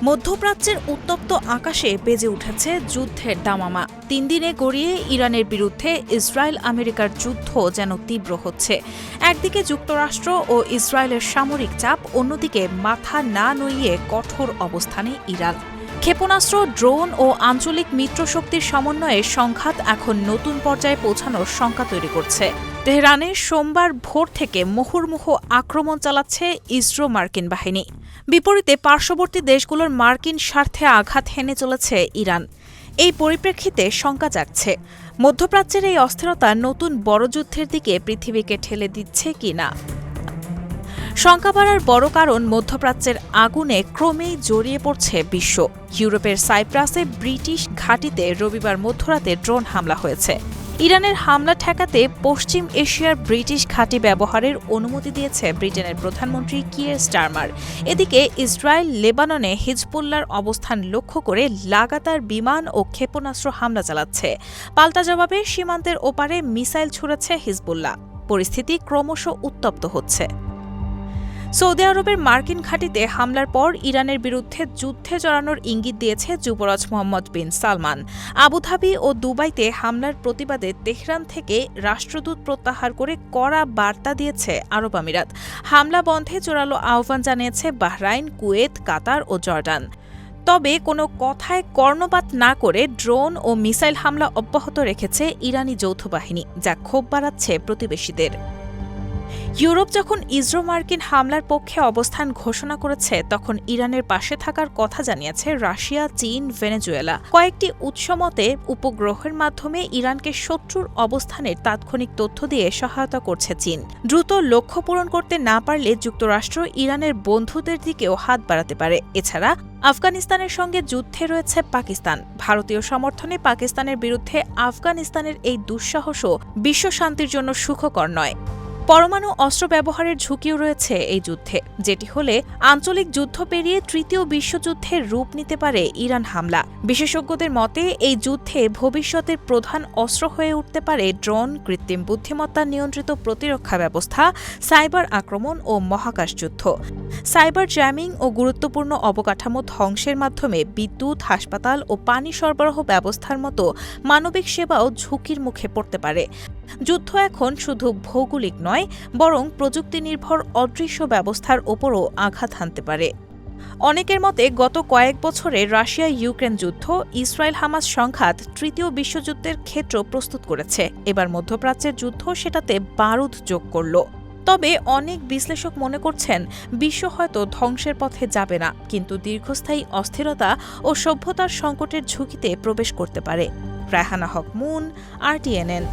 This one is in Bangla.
মধ্যপ্রাচ্যের উত্তপ্ত আকাশে বেজে উঠেছে যুদ্ধের দামামা। ৩ দিনে গড়িয়ে ইরানের বিরুদ্ধে ইসরায়েল আমেরিকার যুদ্ধ যেন তীব্র হচ্ছে। একদিকে যুক্তরাষ্ট্র ও ইসরায়েলের সামরিক চাপ, অন্যদিকে মাথা না নুইয়ে কঠোর অবস্থানে ইরান। ক্ষেপণাস্ত্র, ড্রোন ও আঞ্চলিক মিত্রশক্তির সমন্বয়ে সংঘাত এখন নতুন পর্যায়ে পৌঁছানোর শঙ্কা তৈরি করছে। তেহরানে সোমবার ভোর থেকে মুহুর্মুহু আক্রমণ চালাচ্ছে ইসরো মার্কিন বাহিনী। বিপরীতে পার্শ্ববর্তী দেশগুলোর মার্কিন স্বার্থে আঘাত হেনে চলেছে ইরান। এই পরিপ্রেক্ষিতে শঙ্কা জাগছে, মধ্যপ্রাচ্যের এই অস্থিরতা নতুন বড় যুদ্ধের দিকে পৃথিবীকে ঠেলে দিচ্ছে কিনা। শঙ্কা বাড়ার বড় কারণ, মধ্যপ্রাচ্যের আগুনে ক্রমেই জড়িয়ে পড়ছে বিশ্ব। ইউরোপের সাইপ্রাসে ব্রিটিশ ঘাঁটিতে রবিবার মধ্যরাতে ড্রোন হামলা হয়েছে। ইরানের হামলা ঠেকাতে পশ্চিম এশিয়ার ব্রিটিশ ঘাঁটি ব্যবহারের অনুমতি দিয়েছে ব্রিটেনের প্রধানমন্ত্রী কিয়ের স্টারমার। এদিকে ইসরায়েল লেবাননে হিজবুল্লাহর অবস্থান লক্ষ্য করে লাগাতার বিমান ও ক্ষেপণাস্ত্র হামলা চালাচ্ছে। পাল্টা জবাবে সীমান্তের ওপারে মিসাইল ছুড়েছে হিজবুল্লাহ। পরিস্থিতি ক্রমশ উত্তপ্ত হচ্ছে। সৌদি আরবের মার্কিন ঘাঁটিতে হামলার পর ইরানের বিরুদ্ধে যুদ্ধে জড়ানোর ইঙ্গিত দিয়েছে যুবরাজ মোহাম্মদ বিন সালমান। আবুধাবি ও দুবাইতে হামলার প্রতিবাদে তেহরান থেকে রাষ্ট্রদূত প্রত্যাহার করে কড়া বার্তা দিয়েছে আরব আমিরাত। হামলা বন্ধে জোরালো আহ্বান জানিয়েছে বাহরাইন, কুয়েত, কাতার ও জর্ডান। তবে কোনো কথায় কর্ণপাত না করে ড্রোন ও মিসাইল হামলা অব্যাহত রেখেছে ইরানি যৌথ বাহিনী, যা ক্ষোভ বাড়াচ্ছে প্রতিবেশীদের। ইউরোপ যখন ইসরো মার্কিন হামলার পক্ষে অবস্থান ঘোষণা করেছে, তখন ইরানের পাশে থাকার কথা জানিয়েছে রাশিয়া, চীন, ভেনেজুয়েলা। কয়েকটি উৎস মতে উপগ্রহের মাধ্যমে ইরানকে শত্রুর অবস্থানের তাৎক্ষণিক তথ্য দিয়ে সহায়তা করছে চীন। দ্রুত লক্ষ্য পূরণ করতে না পারলে যুক্তরাষ্ট্র ইরানের বন্ধুদের দিকেও হাত বাড়াতে পারে। এছাড়া আফগানিস্তানের সঙ্গে যুদ্ধে রয়েছে পাকিস্তান। ভারতীয় সমর্থনে পাকিস্তানের বিরুদ্ধে আফগানিস্তানের এই দুঃসাহসও বিশ্ব শান্তির জন্য সুখকর নয়। পরমাণু অস্ত্র ব্যবহারের ঝুঁকিও রয়েছে এই যুদ্ধে, যেটি হলে আঞ্চলিক যুদ্ধ পেরিয়ে তৃতীয় বিশ্বযুদ্ধের রূপ নিতে পারে ইরান হামলা। বিশেষজ্ঞদের মতে এই যুদ্ধে ভবিষ্যতের প্রধান অস্ত্র হয়ে উঠতে পারে ড্রোন, কৃত্রিম বুদ্ধিমত্তা নিয়ন্ত্রিত প্রতিরক্ষা ব্যবস্থা, সাইবার আক্রমণ ও মহাকাশ যুদ্ধ। সাইবার জ্যামিং ও গুরুত্বপূর্ণ অবকাঠামো ধ্বংসের মাধ্যমে বিদ্যুৎ, হাসপাতাল ও পানি সরবরাহ ব্যবস্থার মতো মানবিক সেবাও ঝুঁকির মুখে পড়তে পারে। যুদ্ধ এখন শুধু ভৌগোলিক নয়, বরং প্রযুক্তি নির্ভর অদৃশ্য ব্যবস্থার ওপরও আঘাত হানতে পারে। অনেকের মতে গত কয়েক বছরে রাশিয়া ইউক্রেন যুদ্ধ, ইসরায়েল হামাস সংঘাত তৃতীয় বিশ্বযুদ্ধের ক্ষেত্র প্রস্তুত করেছে। এবার মধ্যপ্রাচ্যের যুদ্ধ সেটাতে বারুদ যোগ করল। তবে অনেক বিশ্লেষক মনে করছেন, বিশ্ব হয়তো ধ্বংসের পথে যাবে না, কিন্তু দীর্ঘস্থায়ী অস্থিরতা ও সভ্যতার সংকটের ঝুঁকিতে প্রবেশ করতে পারে। রায়হানা হক মুন, RTNN।